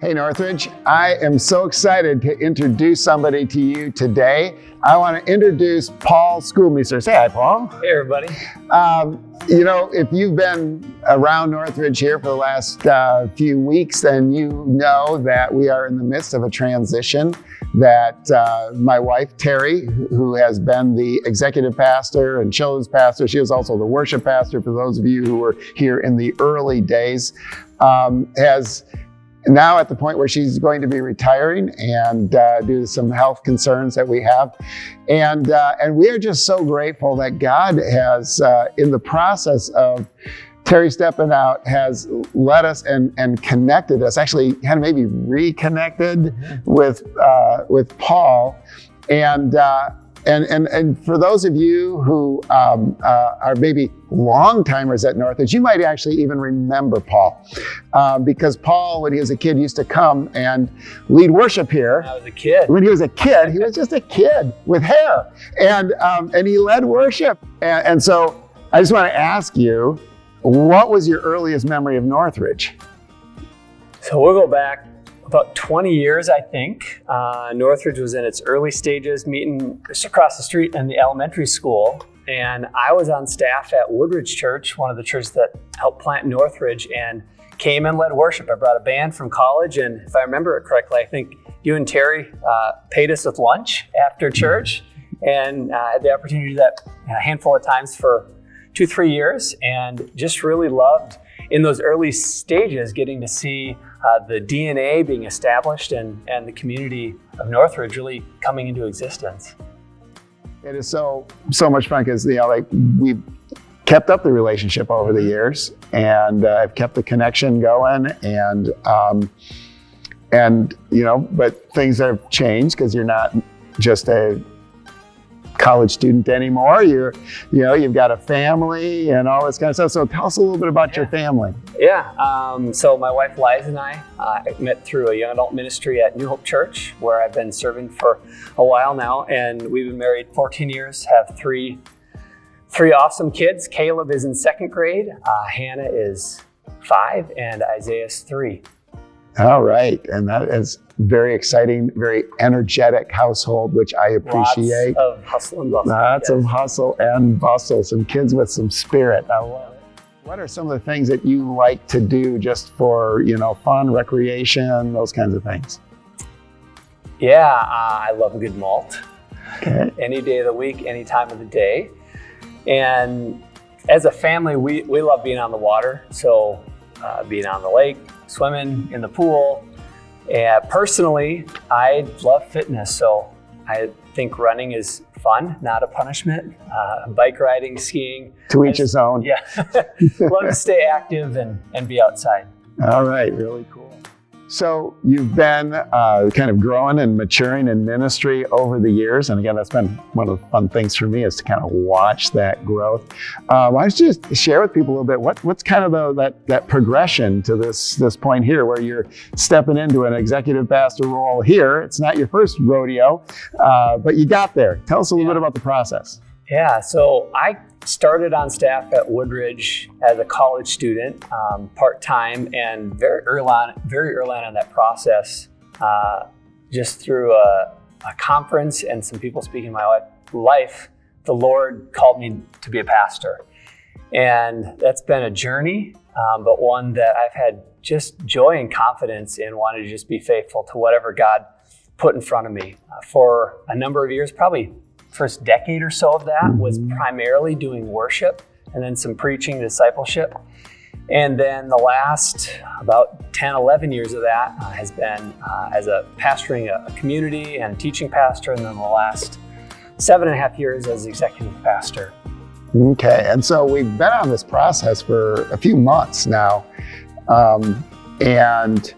Hey Northridge, I am so excited to introduce somebody to you today. I want to introduce Paul Schoolmeesters. Say hi, Paul. Hey everybody. You know, if you've been around Northridge here for the last few weeks, then you know that we are in the midst of a transition that my wife, Terry, who has been the executive pastor and children's pastor, she was also the worship pastor for those of you who were here in the early days, has now at the point where she's going to be retiring and due to some health concerns that we have. And we are just so grateful that God has, in the process of Terry stepping out, has led us and connected us, actually kind of maybe reconnected with Paul. And for those of you who are maybe long-timers at Northridge, you might actually even remember Paul. Because Paul, when he was a kid, used to come and lead worship here. When I was a kid. When he was a kid, he was just a kid with hair. And he led worship. And so I just want to ask you, what was your earliest memory of Northridge? So we'll go back about 20 years, I think. Northridge was in its early stages, meeting just across the street in the elementary school. And I was on staff at Woodridge Church, one of the churches that helped plant Northridge, and came and led worship. I brought a band from college, and if I remember it correctly, I think you and Terry paid us with lunch after church, and I had the opportunity to do that a handful of times for 2-3 years, and just really loved in those early stages getting to see the DNA being established and the community of Northridge really coming into existence. It is so much fun because, you know, like we've kept up the relationship over the years, and I've kept the connection going, and you know, but things have changed because you're not just a college student anymore. You've got a family and all this kind of stuff. So tell us a little bit about your family. Yeah. So my wife Liza and I met through a young adult ministry at New Hope Church, where I've been serving for a while now, and we've been married 14 years. Have three awesome kids. Caleb is in 2nd grade. Hannah is 5, and Isaiah's 3. All right, and that is very exciting, very energetic household, which I appreciate. Lots of hustle and bustle. Lots of hustle and bustle. Some kids with some spirit. I love it. What are some of the things that you like to do just for, you know, fun, recreation, those kinds of things? Yeah, I love a good malt. Okay. Any day of the week, any time of the day. And as a family, we love being on the water. So being on the lake, swimming in the pool. And personally, I love fitness, so I think running is fun, not a punishment. Bike riding, skiing. To each his own. Yeah, love to stay active and be outside. All right, really cool. So you've been kind of growing and maturing in ministry over the years. And again, that's been one of the fun things for me, is to kind of watch that growth. Why don't you just share with people a little bit, what's kind of that progression to this point here, where you're stepping into an executive pastor role here. It's not your first rodeo, but you got there. Tell us a little bit about the process. Yeah, so I started on staff at Woodridge as a college student, part-time, and very early on in that process, just through a conference and some people speaking in my life, the Lord called me to be a pastor. And that's been a journey, but one that I've had just joy and confidence in, wanting to just be faithful to whatever God put in front of me. For a number of years, probably first decade or so of that was primarily doing worship, and then some preaching, discipleship. And then the last about 10, 11 years of that has been as a pastoring a community and teaching pastor, and then the last 7.5 years as executive pastor. Okay, and so we've been on this process for a few months now, and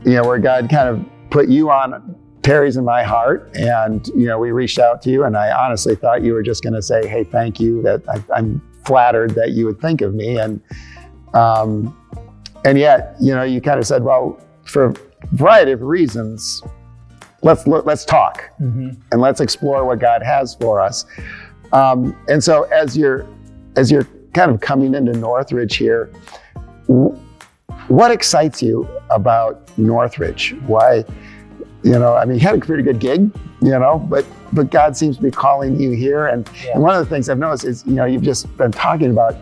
you know, where God kind of put you on Terry's in my heart, and you know, we reached out to you, and I honestly thought you were just going to say, "Hey, thank you. That I'm flattered that you would think of me," and yet, you know, you kind of said, "Well, for a variety of reasons, let's talk and let's explore what God has for us." And so, as you're kind of coming into Northridge here, what excites you about Northridge? Why, you had a pretty good gig, but God seems to be calling you here. And one of the things I've noticed is, you've just been talking about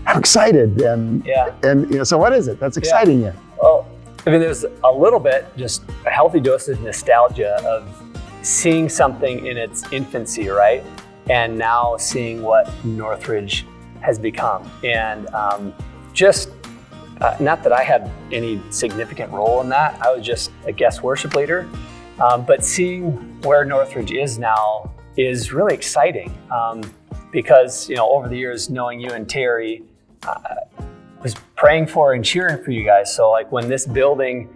how excited and so what is it that's exciting you? Well, there's a little bit, just a healthy dose of nostalgia of seeing something in its infancy, right? And now seeing what Northridge has become. And not that I had any significant role in that. I was just a guest worship leader. But seeing where Northridge is now is really exciting because, over the years, knowing you and Terry, was praying for and cheering for you guys. So like when this building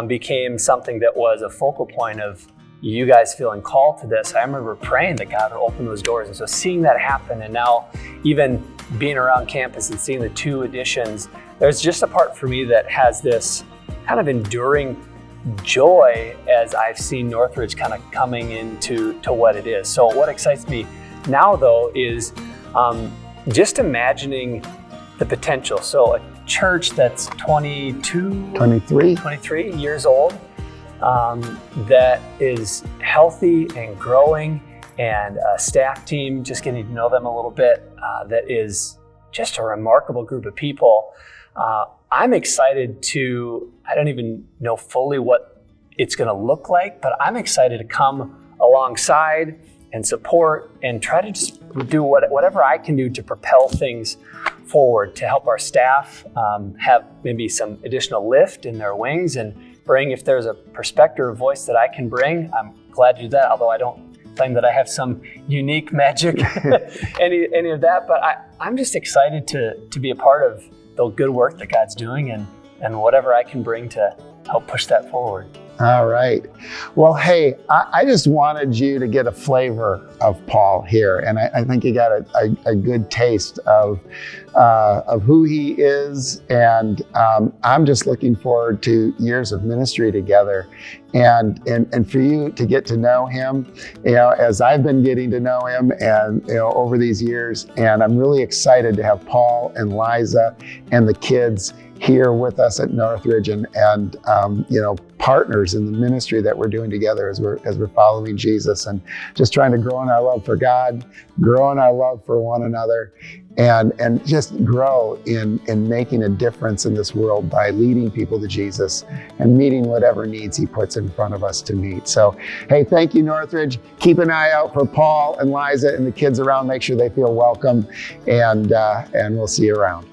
became something that was a focal point of you guys feeling called to this, I remember praying that God would open those doors. And so seeing that happen, and now even being around campus and seeing the 2 additions, there's just a part for me that has this kind of enduring joy as I've seen Northridge kind of coming into what it is. So what excites me now though is just imagining the potential. So a church that's 23 years old, that is healthy and growing, and a staff team, just getting to know them a little bit, that is just a remarkable group of people. I'm excited I don't even know fully what it's going to look like, but I'm excited to come alongside and support and try to just do whatever I can do to propel things forward, to help our staff have maybe some additional lift in their wings, and bring, if there's a perspective or voice that I can bring, I'm glad to do that, although I don't claim that I have some unique magic, any of that, but I'm just excited to be a part of the good work that God's doing and whatever I can bring to help push that forward. All right. Well, hey, I just wanted you to get a flavor of Paul here, and I think you got a good taste of who he is, and I'm just looking forward to years of ministry together, and for you to get to know him, as I've been getting to know him, and over these years, and I'm really excited to have Paul and Liza and the kids here with us at Northridge, and partners in the ministry that we're doing together as we're following Jesus, and just trying to grow in our love for God, grow in our love for one another, and just grow in making a difference in this world by leading people to Jesus and meeting whatever needs he puts in front of us to meet. So, hey, thank you, Northridge. Keep an eye out for Paul and Liza and the kids around. Make sure they feel welcome, and we'll see you around.